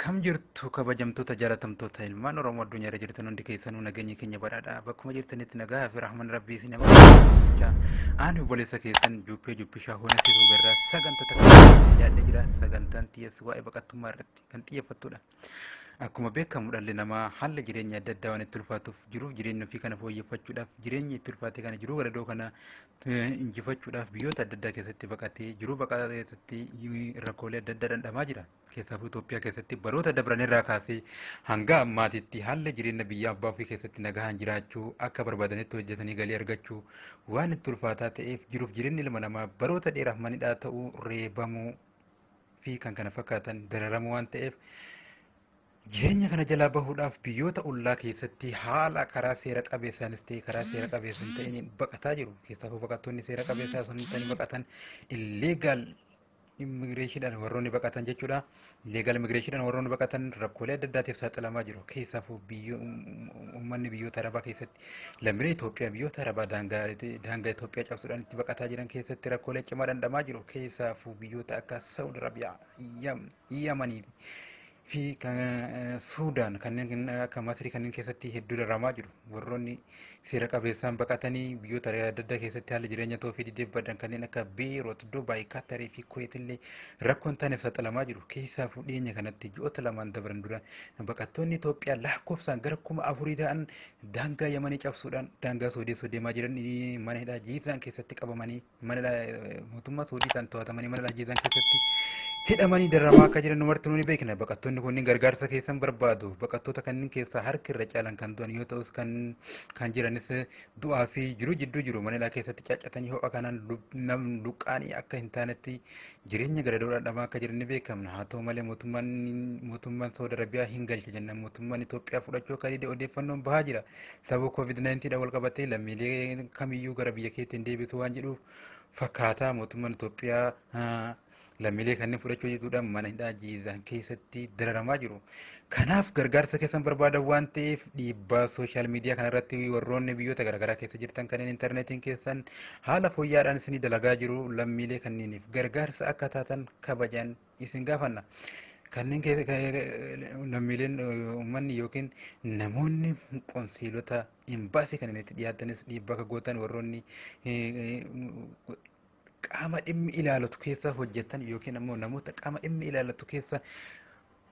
Kam jirtu kabajamtoota jaalatamtoota ilmaan Oromoo addunyaarra jirtan hundi keessanuu nageenyi keenya badhaadha. Bakkuma jirtanitti nagaa fi rahman rabbii isin eebbisu. Ani obboleessa keessan Jubbishaa Hoonasiituu Garraa sagantaa takka yaadne jira. Sagantaan xiyyeessu waa'ee baqattummaa irratti kan xiyyeeffattudha. Akkuma beekamu dhalli namaa haala jireenya adda addaa waan itti ulfaatuuf jiruuf jireenya ofii kana fooyyeffachuudhaaf jireenya itti ulfaate kana jiruu gadadoo kana injifachuudhaaf biyyoota adda addaa keessatti baqatee jiruu baqataa keessatti rakkoolee adda addaa dhandhamaa jira. Keessaafu Itoophiyaa keessatti baroota dabran irraa kaasee hanga ammaatitti haala jireenya biyya abbaa ofii keessatti nagahaan jiraachuu akka barbaadanitti hojjetanii galii argachuu waan itti ulfaataa ta'eef jiruuf jireenyi ilma namaa baroota dheeraaf manidhaa ta'uu reebamuu fi kan kana fakkaatan dararamuu waan ta'eef jireenya kana jalaa bahuudhaaf biyyoota ollaa keessatti haala karaa seera qabeessaanis ta'e karaa seera qabeessa hin ta'in baqataa jiru. Keessaafu baqattoonni seera qabeessaa sun ta'anii baqatan illeegaal immigireeshiniidhaan warroonni baqatan jechuudha. Illeegaal immigireeshiniidhaan warroonni baqatan rakkoolee adda addaatiif saaxilamaa jiru. Keessaafu uummanni biyyoota Arabaa keessatti lammiilee Itoophiyaa biyyoota Arabaa daangaa Itoophiyaa cabsuudhaan itti baqataa jiran keessatti rakkoolee cimaa dhandhamaa jiru. Keessaafu biyyoota akka Saudi Arabiyaa, Yamanii fi Suudaan kanneen akka Masrii kanneen keessatti hedduu daramaa jiru. Warroonni seera qabeessaan baqatanii biyyoota adda addaa keessatti haala jireenya ta'uu fi diddeebbadan kanneen akka Beeroot, Dubaay, Katarii fi Kuweet illee rakkoo hin taaneef saaxilamaa jiru. Keessaafuu dhiyeenya kanatti ji'oota lamaan dabran dura baqattoonni Itoophiyaa lakkoofsaan gara 4,000 ta'an daangaa Yamanii cabsuudhaan daangaa Suudii deemaa jiran mana hidhaa Jiizaan keessatti qabamanii mana mootummaa Suudiitiin to'atamanii mana hidhaa Jiizaan keessatti hidhamanii daramaa akka jiran numarti nuuni beekna. Baqattoonni kunniin gargaarsa keessan barbaadu. Baqattoota kanneen keessaa harki irra caalan kan du'an yoo ta'us kan jiranis du'aa fi jiru jidduu jiru mana hidhaa keessatti caccatanii ho'a kanaan luqqaanii akka hin taanetti jireenya garadoodhaan dhamaa akka jiran ni beekamna. Haa ta'u malee mootummaan Saudi Arabiyaa hin galche jenna. Mootummaan Itoophiyaa fudhachuu akka dide odeeffannoon bahaa jira. Sababa COVID-19 wal qabatee lammiilee kamiyyuu gara biyya keetti hin deebisu waan jedhuuf fakkaata mootummaan Itoophiyaa lammiilee kanneen fudhachuu jechuudhaan mana hidhaa Jiizaan keessatti dararamaa jiru. Kanaaf gargaarsa keessan barbaadan waan ta'eef dhiibbaa sooshaal miidiyaa kanarratti warroonni biyyoota garaagaraa keessa jirtan kanneen intarneetiin keessan haala fooyya'aadhaan isinii dalagaa jiru lammiilee kanneeniif gargaarsa akka taatan kabajaan isin gaafanna. Kanneen lammiileen uummanni yookiin namoonni qonsiilota imbaasii kanneen itti dhiyaatanis dhiibbaa akka gootan warroonni qaama dhimmi ilaalatu keessa hojjetan yookiin ammoo namoota qaama dhimmi ilaalatu keessa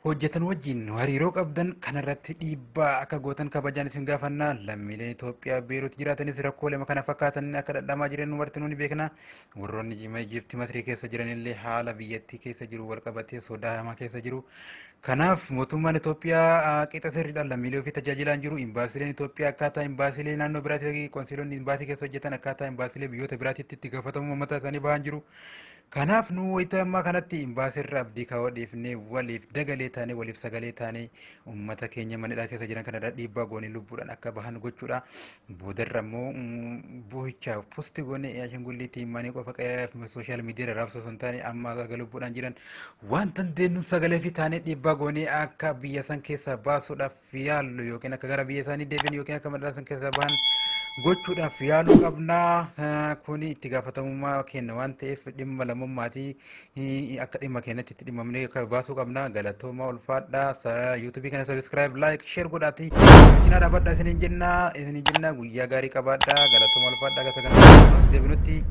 hojjetan wajjin hariiroo qabdan kanarratti dhiibbaa akka gootan kabajaan isin gaafannaa. Lammiileen Itoophiyaa Beeruut jiraatanis rakkoolee kana fakkaatan akka dhandhamaa jiran numarti nuuni beekna. Warroonni Ijiptii Masrii keessa jiranillee haala biyyattii keessa jiru wal qabatee sodaa hamaa keessa jiru. Kanaaf mootummaan Itoophiyaa qixa sirriidhaan lammiilee ofii tajaajilaa jiru. Imbaasileen Itoophiyaa akkaataa imbaasilee naannoo biraatti konsiilonni imbaasii keessa hojjetan akkaataa imbaasilee biyyoota biraatitti itti gaafatamummaa mataa isaanii bahan jiru. Kanaaf nu wayita ammaa kanatti imbaasirra abdii kaawwadheefnee waliif dagalee taanee waliif sagalee taanee uummata keenya mana hidhaa keessa jiran kanarra dhiibbaa goonee lubbuudhaan akka bahan gochuudha. Boodarra immoo boo'ichaaf posti goonee ashangulliitti himanii qofa sooshaal miidiyaa raabsoo sun taane amma akka lubbuudhaan jiran waan dandeenyu sagalee fi taanee dhiibbaa goonee akka biyya san keessaa baasuudhaaf yaallu yookiin akka gara biyya isaanii deebiin yookiin akka mana hidhaa san keessaa bahan gochuudhaaf yaaluu qabnaa. Kuni itti gaafatamummaa kenna waan ta'eef dhimma lamummaatii akka dhimma keenyatti itti dhimmamnee baasuu qabna. Galatoomaa ulfaadhaa. YouTube kana subscribe, like, share godhaatii cinaa dhaabadhaa isiniin jenna guyyaa gaarii qabaadhaa. Galatoomaa ulfaadhaa. Gasa deebinutti.